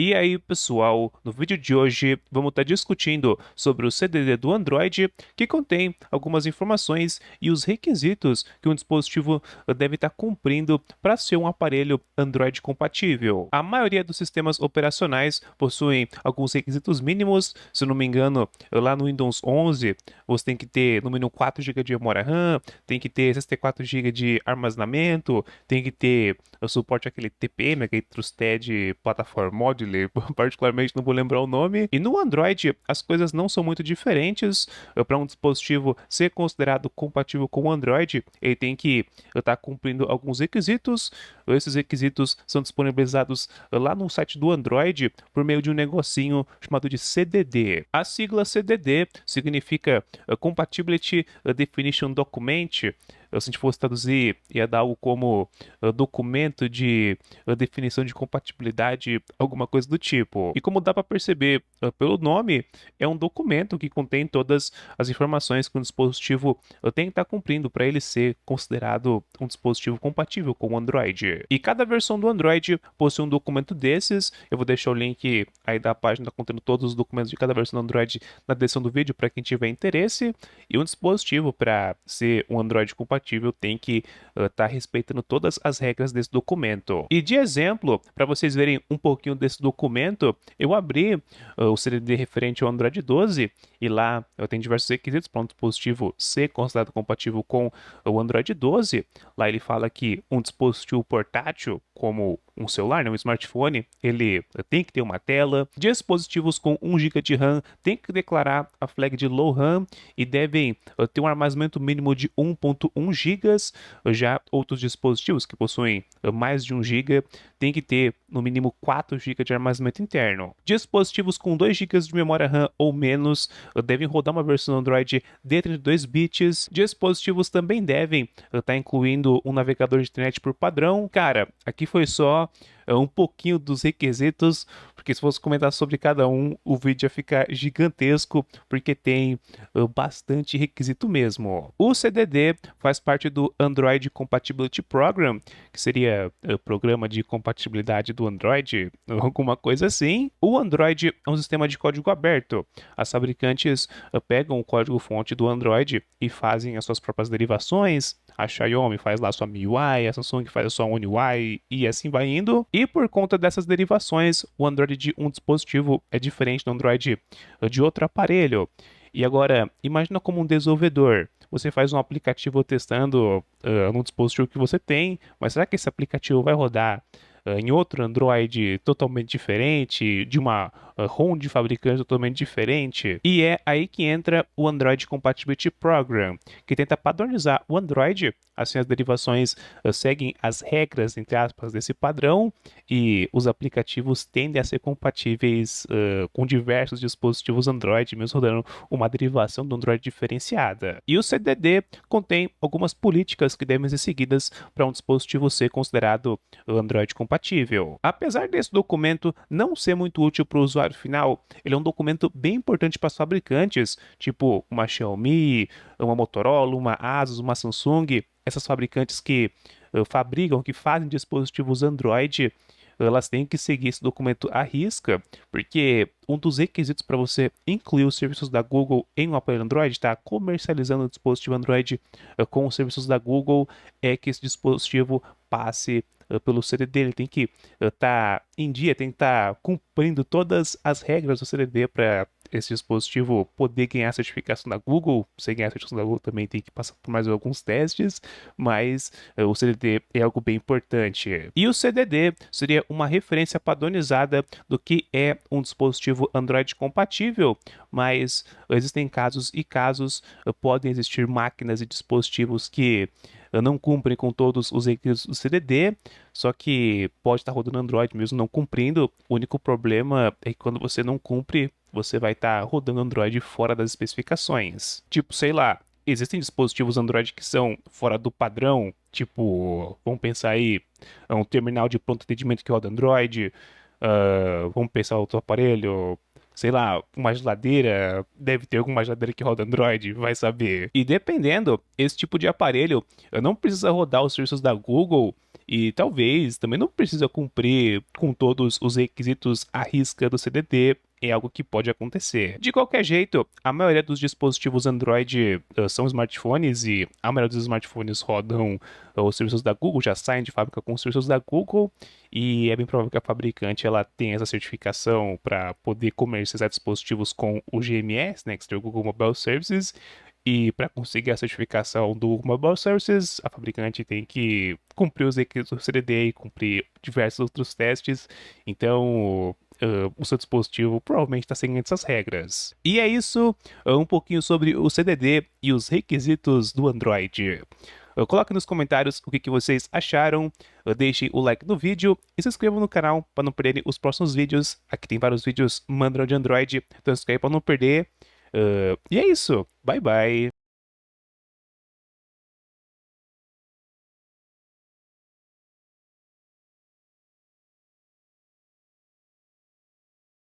E aí, pessoal, no vídeo de hoje vamos estar discutindo sobre o CDD do Android, que contém algumas informações e os requisitos que um dispositivo deve estar cumprindo para ser um aparelho Android compatível. A maioria dos sistemas operacionais possuem alguns requisitos mínimos, se eu não me engano, lá no Windows 11 você tem que ter no mínimo 4 GB de memória RAM, tem que ter 64 GB de armazenamento, tem que ter o suporte àquele TPM, aquele Trusted Platform Module, particularmente não vou lembrar o nome. E no Android, as coisas não são muito diferentes. Para um dispositivo ser considerado compatível com o Android, ele tem que estar cumprindo alguns requisitos. Esses requisitos são disponibilizados lá no site do Android por meio de um negocinho chamado de CDD. A sigla CDD significa Compatibility Definition Document. Se a gente fosse traduzir, ia dar algo como documento de definição de compatibilidade, alguma coisa do tipo. E como dá para perceber pelo nome, é um documento que contém todas as informações que um dispositivo tem que estar cumprindo para ele ser considerado um dispositivo compatível com o Android. E cada versão do Android possui um documento desses. Eu vou deixar o link aí da página contendo todos os documentos de cada versão do Android na descrição do vídeo para quem tiver interesse. E um dispositivo, para ser um Android compatível, tem que estar respeitando todas as regras desse documento. E de exemplo, para vocês verem um pouquinho desse documento, eu abri o CDD referente ao Android 12 e lá eu tenho diversos requisitos para um dispositivo ser considerado compatível com o Android 12. Lá ele fala que um dispositivo portátil, como um celular, né, um smartphone, ele tem que ter uma tela. Dispositivos com 1 GB de RAM tem que declarar a flag de low RAM e devem ter um armazenamento mínimo de 1.1 GB. Já outros dispositivos que possuem mais de 1 GB têm que ter no mínimo 4 GB de armazenamento interno. Dispositivos com 2 GB de memória RAM ou menos devem rodar uma versão Android de 32 bits. Dispositivos também devem estar incluindo um navegador de internet por padrão. Cara, aqui foi só um pouquinho dos requisitos, porque se fosse comentar sobre cada um, o vídeo ia ficar gigantesco, porque tem bastante requisito mesmo. O CDD faz parte do Android Compatibility Program, que seria o programa de compatibilidade do Android, alguma coisa assim. O Android é um sistema de código aberto. As fabricantes pegam o código-fonte do Android e fazem as suas próprias derivações. A Xiaomi faz lá a sua MIUI, a Samsung faz a sua One UI e assim vai indo. E por conta dessas derivações, o Android de um dispositivo é diferente do Android de outro aparelho. E agora, imagina como um desenvolvedor. Você faz um aplicativo testando num dispositivo que você tem, mas será que esse aplicativo vai rodar em outro Android totalmente diferente, de uma ROM de fabricante totalmente diferente? E é aí que entra o Android Compatibility Program, que tenta padronizar o Android, assim as derivações seguem as regras, entre aspas, desse padrão, e os aplicativos tendem a ser compatíveis com diversos dispositivos Android, mesmo rodando uma derivação do Android diferenciada. E o CDD contém algumas políticas que devem ser seguidas para um dispositivo ser considerado Android compatível. Apesar desse documento não ser muito útil para o usuário final, ele é um documento bem importante para os fabricantes, tipo uma Xiaomi, uma Motorola, uma Asus, uma Samsung. Essas fabricantes que fabricam, que fazem dispositivos Android, elas têm que seguir esse documento à risca, porque um dos requisitos para você incluir os serviços da Google em um aparelho Android, está comercializando o dispositivo Android com os serviços da Google, é que esse dispositivo passe pelo CDD. Ele tem que estar em dia, tem que estar cumprindo todas as regras do CDD para esse dispositivo poder ganhar a certificação da Google. Você ganhar a certificação da Google também tem que passar por mais alguns testes, mas o CDD é algo bem importante. E o CDD seria uma referência padronizada do que é um dispositivo Android compatível, mas existem casos e casos. Podem existir máquinas e dispositivos que não cumprem com todos os requisitos do CDD, só que pode estar rodando Android mesmo não cumprindo. O único problema é que quando você não cumpre, você vai estar rodando Android fora das especificações. Tipo, sei lá, existem dispositivos Android que são fora do padrão, tipo, vamos pensar aí, um terminal de pronto atendimento que roda Android, vamos pensar outro aparelho, sei lá, uma geladeira, deve ter alguma geladeira que roda Android, vai saber. E dependendo, esse tipo de aparelho não precisa rodar os serviços da Google e talvez também não precisa cumprir com todos os requisitos à risca do CDD. É algo que pode acontecer. De qualquer jeito, a maioria dos dispositivos Android são smartphones e a maioria dos smartphones rodam os serviços da Google, já saem de fábrica com os serviços da Google, e é bem provável que a fabricante ela tenha essa certificação para poder comercializar dispositivos com o GMS, né, que é o Google Mobile Services. E para conseguir a certificação do Google Mobile Services, a fabricante tem que cumprir os requisitos do CDD e cumprir diversos outros testes. Então, o seu dispositivo provavelmente está seguindo essas regras. E é isso, um pouquinho sobre o CDD e os requisitos do Android. Coloque nos comentários o que vocês acharam, deixem o like no vídeo e se inscrevam no canal para não perderem os próximos vídeos. Aqui tem vários vídeos mandando de Android, então se inscreve para não perder. E é isso, bye bye!